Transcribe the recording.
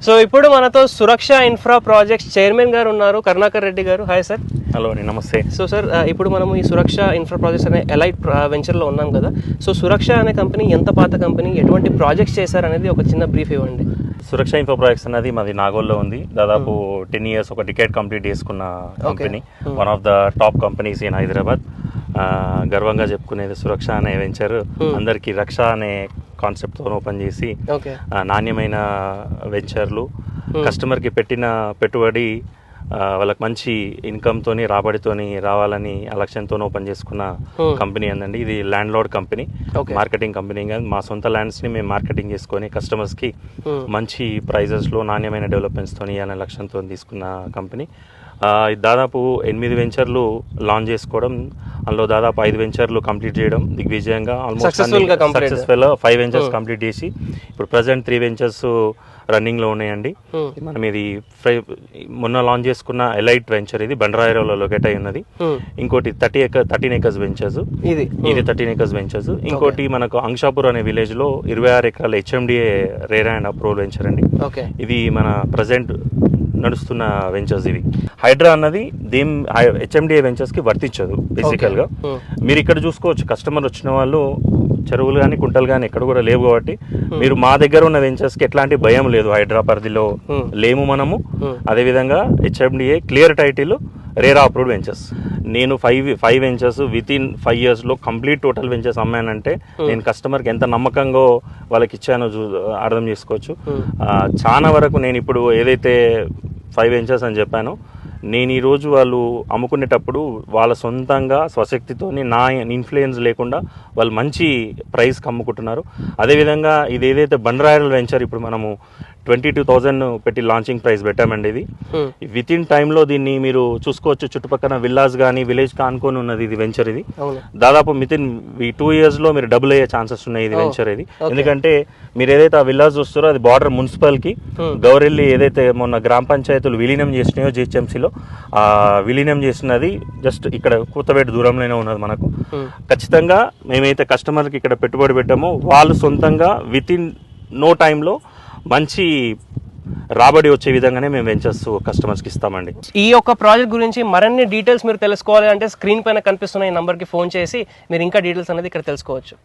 So ఇప్పుడు మనతో సురక్ష infra projects chairman గారు ఉన్నారు, కరుణాకర్ రెడ్డి గారు. Hi sir. హలో అండి, నమస్తే. సో సార్, ఇప్పుడు మనము ఈ సురక్ష ఇన్ఫ్రా ప్రాజెక్ట్స్ అనే ఎలైట్ వెంచర్లో ఉన్నాం కదా. సో సురక్ష అనే కంపెనీ ఎంత పాత కంపెనీ, ఎటువంటి ప్రాజెక్ట్స్ చేశారనేది ఒక చిన్న బ్రీఫ్ ఇవ్వండి. సురక్ష ఇన్ఫ్రా ప్రాజెక్ట్స్ అనేది మాది నాగోల్లో ఉంది. దాదాపు 10 years, ఒక డికేడ్ కంప్లీట్ చేసుకున్న company. One of the top companies in Hyderabad. గర్వంగా చెప్పుకునేది సురక్ష అనే వెంచర్. అందరికీ రక్ష అనే కాన్సెప్ట్తో ఓపెన్ చేసి నాణ్యమైన వెంచర్లు, కస్టమర్కి పెట్టిన పెట్టుబడి వాళ్ళకి మంచి ఇన్కమ్తోని రాబడితోని రావాలని ఆ లక్ష్యంతో ఓపెన్ చేసుకున్న కంపెనీ అందండి. ఇది land lord company, marketing company కాదు. మా సొంత ల్యాండ్స్ని మేము మార్కెటింగ్ చేసుకొని కస్టమర్స్కి మంచి ప్రైజెస్లో నాణ్యమైన డెవలప్మెంట్స్తో అనే లక్ష్యంతో తీసుకున్న కంపెనీ. దాదాపు 8 వెంచర్లు లాంచ్ చేసుకోవడం, అందులో దాదాపు 5 వెంచర్లు కంప్లీట్ చేయడం దిగ్విజయంగా. ఆల్మోస్ట్ సక్సెస్ఫుల్ 5 వెంచర్స్ కంప్లీట్ చేసి ఇప్పుడు ప్రజెంట్ 3 వెంచర్స్ రన్నింగ్లో ఉన్నాయండి. మనం ఇది మొన్న లాంచ్ చేసుకున్న ఎలైట్ వెంచర్, ఇది బండరాయిలో లొకేట్ అయి ఉన్నది. ఇంకోటి 13 acres వెంచర్స్, ఇది 13 acres వెంచర్స్. ఇంకోటి మనకు అంక్షాపూర్ అనే విలేజ్ లో 26 ఎకరాల HMDA rare and approval venture అండి. ఇది మన ప్రజెంట్ నడుస్తున్న వెంచర్స్. ఇవి హైడ్రా అన్నది HMDA వెంచర్స్ కి వర్తించదు బేసికల్ గా. మీరు ఇక్కడ చూసుకోవచ్చు, కస్టమర్ వచ్చిన వాళ్ళు చెరువులు కానీ కుంటలు కానీ ఎక్కడ కూడా లేవు కాబట్టి మీరు మా దగ్గర ఉన్న వెంచర్స్ కి ఎట్లాంటి భయం లేదు. హైడ్రా పరిధిలో లేము మనము. అదేవిధంగా HMDA clear title RERA approved ventures. నేను 5 వెంచర్స్ విత్ ఇన్ 5 years లో కంప్లీట్ టోటల్ వెంచర్స్ అమ్మానంటే నేను కస్టమర్కి ఎంత నమ్మకంగా వాళ్ళకి ఇచ్చానో అర్థం చేసుకోవచ్చు. చాలా వరకు నేను ఇప్పుడు ఏదైతే 5 వెంచర్స్ అని చెప్పానో, నేను ఈరోజు వాళ్ళు అమ్ముకునేటప్పుడు వాళ్ళ సొంతంగా స్వశక్తితోని నా ఇన్ఫ్లుయెన్స్ లేకుండా వాళ్ళు మంచి ప్రైస్కి అమ్ముకుంటున్నారు. అదేవిధంగా ఇది ఏదైతే బండరాయల్ వెంచర్ ఇప్పుడు మనము 22,000 పెట్టి లాంచింగ్ ప్రైస్ పెట్టామండి. ఇది విత్ ఇన్ టైంలో దీన్ని మీరు చూసుకోవచ్చు. చుట్టుపక్కల విల్లాస్ కానీ విలేజ్ కానుకొని ఉన్నది ఇది వెంచర్. ఇది దాదాపు విత్ ఇన్ 2 years లో మీరు డబుల్ అయ్యే ఛాన్సెస్ ఉన్నాయి ఇది వెంచర్. ఇది ఎందుకంటే మీరు ఏదైతే ఆ విల్లాస్ చూస్తారో అది బార్డర్ మున్సిపల్కి గౌరెల్లి ఏదైతే మొన్న గ్రామ పంచాయతీలు విలీనం చేసినాయో GHMCలో ఆ విలీనం చేసినది జస్ట్ ఇక్కడ కూతవేట దూరంలోనే ఉన్నది మనకు. ఖచ్చితంగా మేమైతే కస్టమర్కి ఇక్కడ పెట్టుబడి పెట్టామో వాళ్ళు సొంతంగా విత్ ఇన్ నో టైంలో మంచి రాబడి వచ్చే విధంగానే మేము వెంచర్స్ కస్టమర్స్కి ఇస్తామండి. ఈ యొక్క ప్రాజెక్ట్ గురించి మరిన్ని డీటెయిల్స్ మీరు తెలుసుకోవాలి అంటే స్క్రీన్ పైన కనిపిస్తున్న ఈ నంబర్కి ఫోన్ చేసి మీరు ఇంకా డీటెయిల్స్ అనేది ఇక్కడ తెలుసుకోవచ్చు.